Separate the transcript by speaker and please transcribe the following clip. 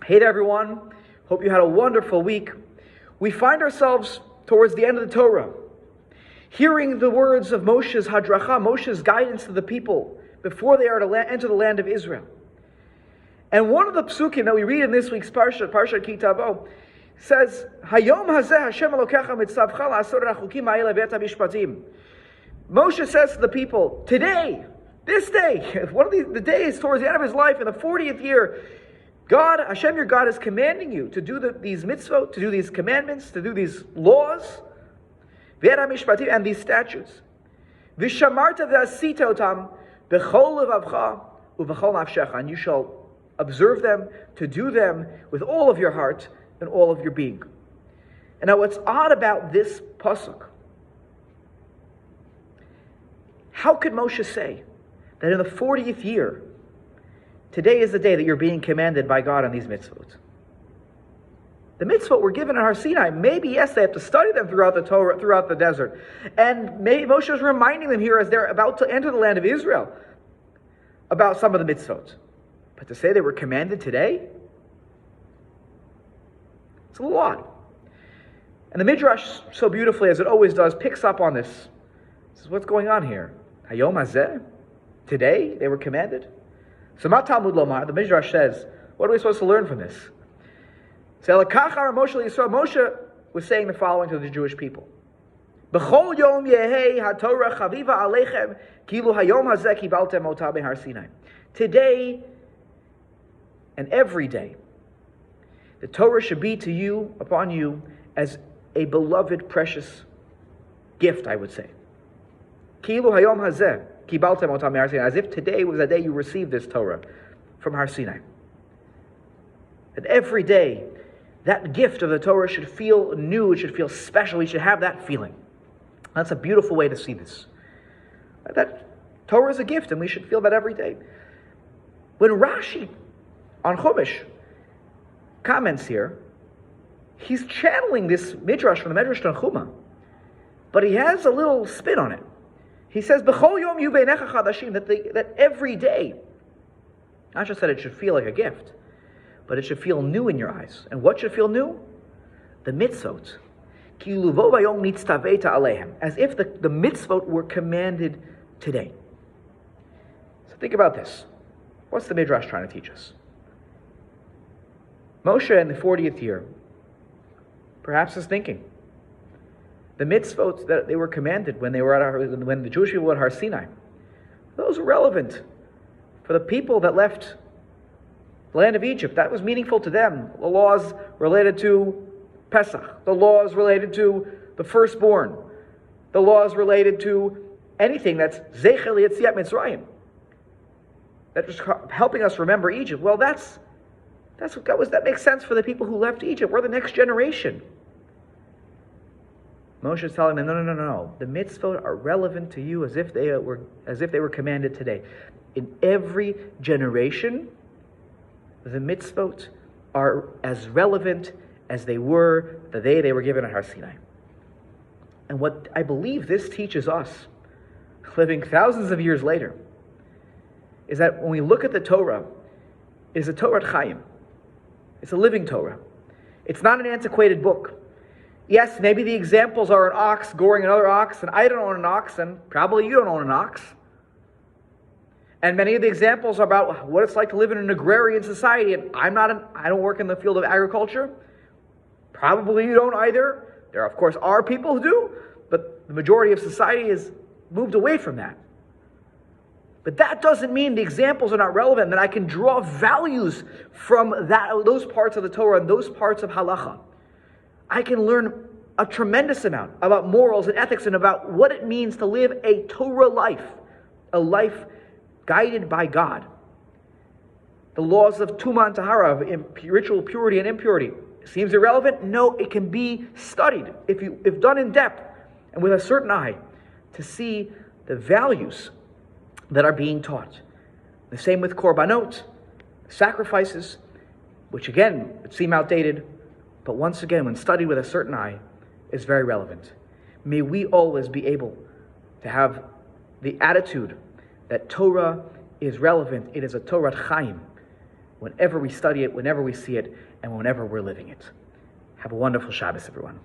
Speaker 1: Hey there, everyone. Hope you had a wonderful week. We find ourselves towards the end of the Torah, hearing the words of Moshe's hadracha, Moshe's guidance to the people before they are to enter the land of Israel. And one of the psukim that we read in this week's Parshat Tavo, says, HaYom HaZeh Hashem Elokecha mitzavcha la'asor hachukim ha'ele ve'et hamishpatim. Moshe says to the people, today, this day, one of the days towards the end of his life, in the 40th year, God, Hashem, your God, is commanding you to do these mitzvot, to do these commandments, to do these laws, ve'et hamishpatim, and these statutes. V'shamarta ve'asita otam b'chol levavcha u'b'chol nafshecha, and you shall observe them, to do them with all of your heart and all of your being. And now what's odd about this pasuk, how could Moshe say that in the 40th year, today is the day that you're being commanded by God on these mitzvot? The mitzvot were given in Har Sinai. Maybe, yes, they have to study them throughout the Torah, throughout the desert. And maybe Moshe is reminding them here as they're about to enter the land of Israel about some of the mitzvot. But to say they were commanded today? It's a little odd. And the Midrash, so beautifully as it always does, picks up on this. This is what's going on here. HaYom HaZeh? Today they were commanded? So Ma Talmud Lomar, the Midrash says, what are we supposed to learn from this? So Moshe was saying the following to the Jewish people. B'chol yom yehei haTorah chaviva aleichem kilu HaYom HaZeh kibaltem otah beHar Sinai. Today and every day, the Torah should be to you, upon you, as a beloved, precious gift, I would say. Kilu HaYom HaZeh kibaltem otah beHar Sinai, as if today was the day you received this Torah from Har Sinai. And every day, that gift of the Torah should feel new, it should feel special, we should have that feeling. That's a beautiful way to see this. That Torah is a gift, and we should feel that every day. When Rashi on Chumash comments here, he's channeling this Midrash from the Midrash Tanchuma, but he has a little spin on it. He says, B'chol yom yu beinecha chadashim, that every day, not just that it should feel like a gift, but it should feel new in your eyes. And what should feel new? The mitzvot. Ki luvo vayom nitztaveta alehem, as if the mitzvot were commanded today. So think about this. What's the Midrash trying to teach us? Moshe in the 40th year perhaps is thinking the mitzvot that they were commanded when the Jewish people were at Har Sinai, those were relevant for the people that left the land of Egypt. That was meaningful to them. The laws related to Pesach, the laws related to the firstborn, the laws related to anything that's Zeicher Yetziat Mitzrayim, that was helping us remember Egypt. Well, that makes sense for the people who left Egypt. We're the next generation. Moshe is telling them, no. The mitzvot are relevant to you as if they were commanded today. In every generation, the mitzvot are as relevant as they were the day they were given at Har Sinai. And what I believe this teaches us, living thousands of years later, is that when we look at the Torah, it is a Torah HaYom. It's a living Torah. It's not an antiquated book. Yes, maybe the examples are an ox goring another ox, and I don't own an ox, and probably you don't own an ox. And many of the examples are about what it's like to live in an agrarian society, and I don't work in the field of agriculture. Probably you don't either. There, of course, are people who do, but the majority of society has moved away from that. But that doesn't mean the examples are not relevant, that I can draw values from those parts of the Torah and those parts of halacha. I can learn a tremendous amount about morals and ethics and about what it means to live a Torah life, a life guided by God. The laws of Tumah and Tahara, of ritual purity and impurity, seems irrelevant? No, it can be studied, if done in depth and with a certain eye, to see the values that are being taught. The same with korbanot, sacrifices, which again would seem outdated, but once again, when studied with a certain eye, is very relevant. May we always be able to have the attitude that Torah is relevant. It is a Torah HaYom. whenever we study it, whenever we see it, and whenever we're living it. Have a wonderful Shabbos, everyone.